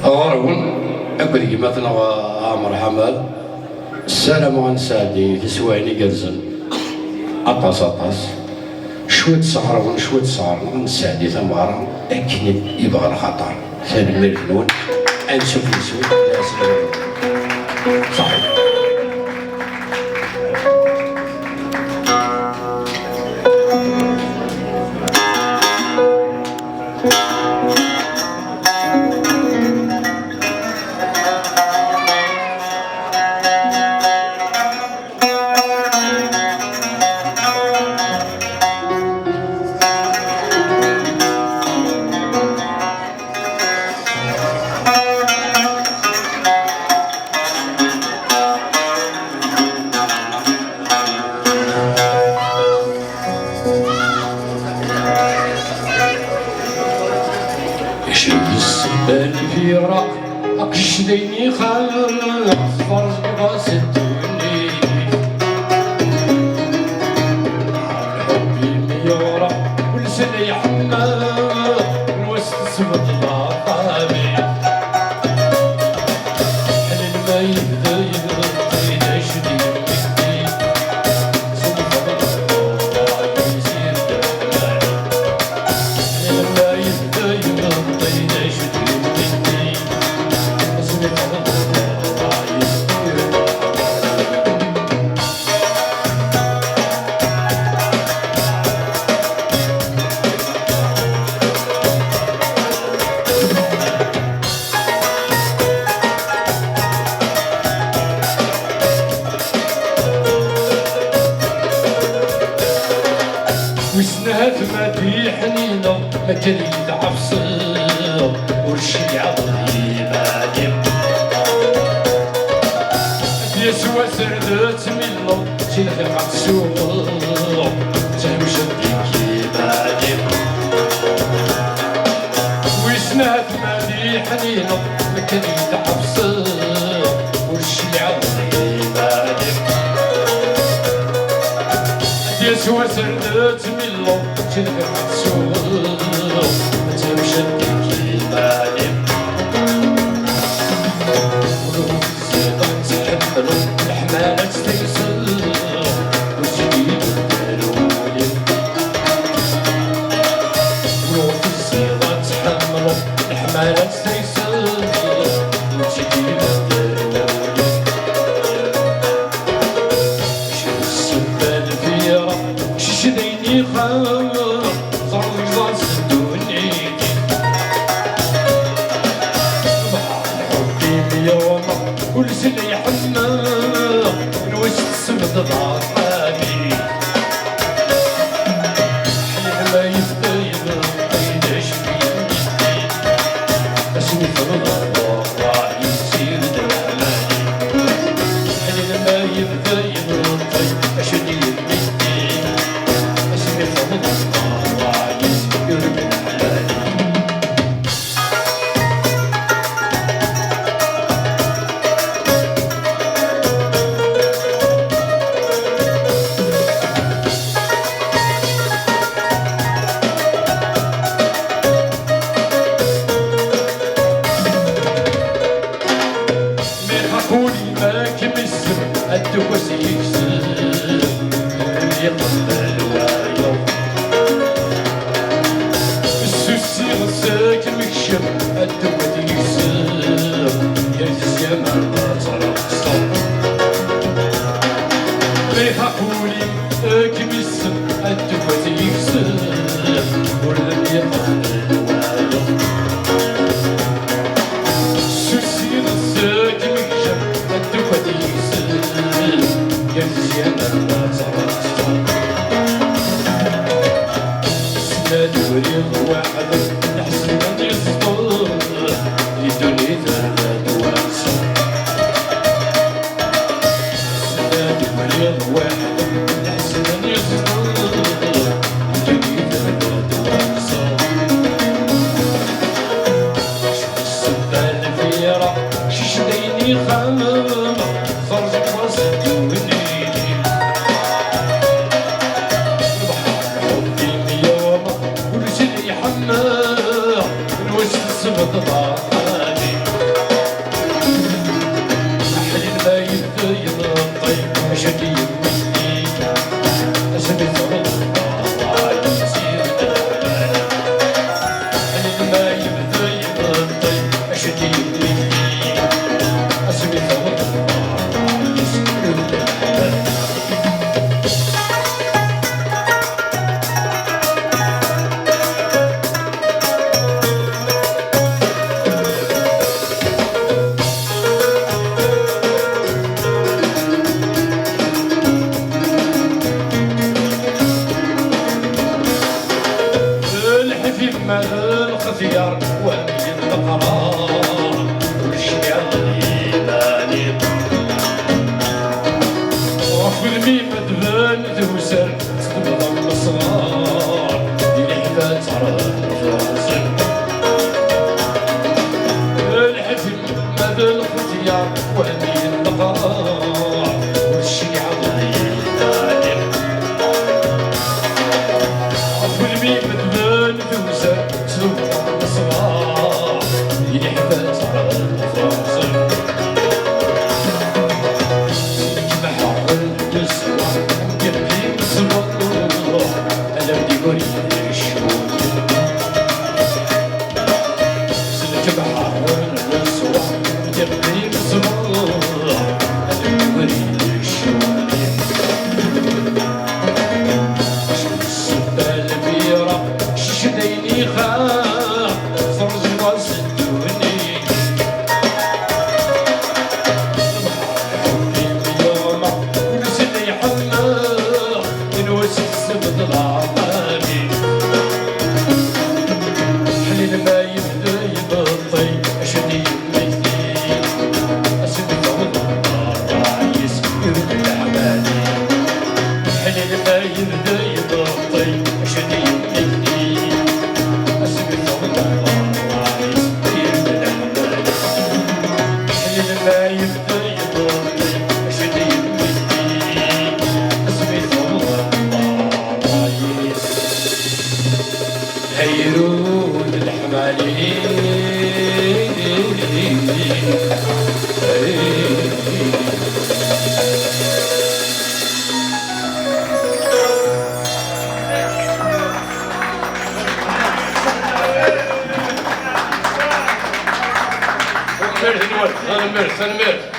غارون أقول مثلا عمر حمال السلام عن سعدي تسواني قرزن أطاس شوية سهرة شوية سهرة من سعدي ثمارة أكيد يبغى الخطر ثاني مليون أنشوف نسوي صحيح. الفيرة أقش ديني خلق فرز براس الدنيا حبي ميورة ولسان يحمى الوسط سبط العقابي حلل ما يبدا يغطي نشدي مكتي سلطة الله يسير دمعي حلل ما يبدا يغطي نشدي وسنها ثماتي حنينة ما تريد عفصر ورشي عظيم عديم يسوى سردت ملو تلقى قد سوق تهمش الديكي بعديم وسنها ثماتي حنينة ما تريد عفصر ورشي عظيم عديم يسوى سردت ملو تلقى قد سوق تهمش الديكي بعديم الحمالة تستيسر وتجيب الدلولي وروح الزيضة تحملو الحمالة تستيسر وتجيب الدلولي شو السبة الفيرة شش ديني خاوة صاروا يجاز الدنيا بحال حبي ميومة ولسان يحمى السمد ضعفاني حين ما يبدا يبطي نشفي اسمي فرض الله يسير دمعاني حين ما يبدا يبطي اشدي يبدي اسمي فرض الله يسير دمعاني الدوس يكسر يقبل وايو السوسي غساك مكشف الدوس يكسر يا مرة ترقصر ريحة قولي كمسر الدوس يكسر ولم يقبل وايو السوسي غساك مكشف الدوس يكسر يا مرة ترقصر سنة دوري وحدك نحسن يسطر سبط ضاقاني حليل ما يبدو يضطي شدي يمشي أسمي ثمط ضاقاني يصير دلالي حليل ما يبدو يضطي شدي يمشي أسمي ثمط ضاقاني يصير دلالي ما الخفيار وامين القرار والشيع الإيماني وفي الميم دبان دوسر تبضى الصغار يلحفات عرض الوصل الحفل مدى الخفيار وامين القرار والشيع الإيماني وفي الميم دبان دوسر الصغار يلحفات على الفاصل بحر النسوة قلبي مسمر أنا بدي قولي الشوق سلك بحر النسوة قلبي مسمر أنا بدي قولي الشوق شمس البيرة شديني خاف فرز وصدوني حبي اليوم ونسيني حمام من وسط سبط العمامي حليل ما يبدا يبطي أشدي يمدي أسمي ثوض الرايس يرد العمالي حليل ما يبدا يبطي أشدي يمدي أسمي ثوض الرايس يرد العمالي حليل ما يبدا يبطي أشدي يمدي أسمي ثوض الرايس هيرود الحمالي انا مرت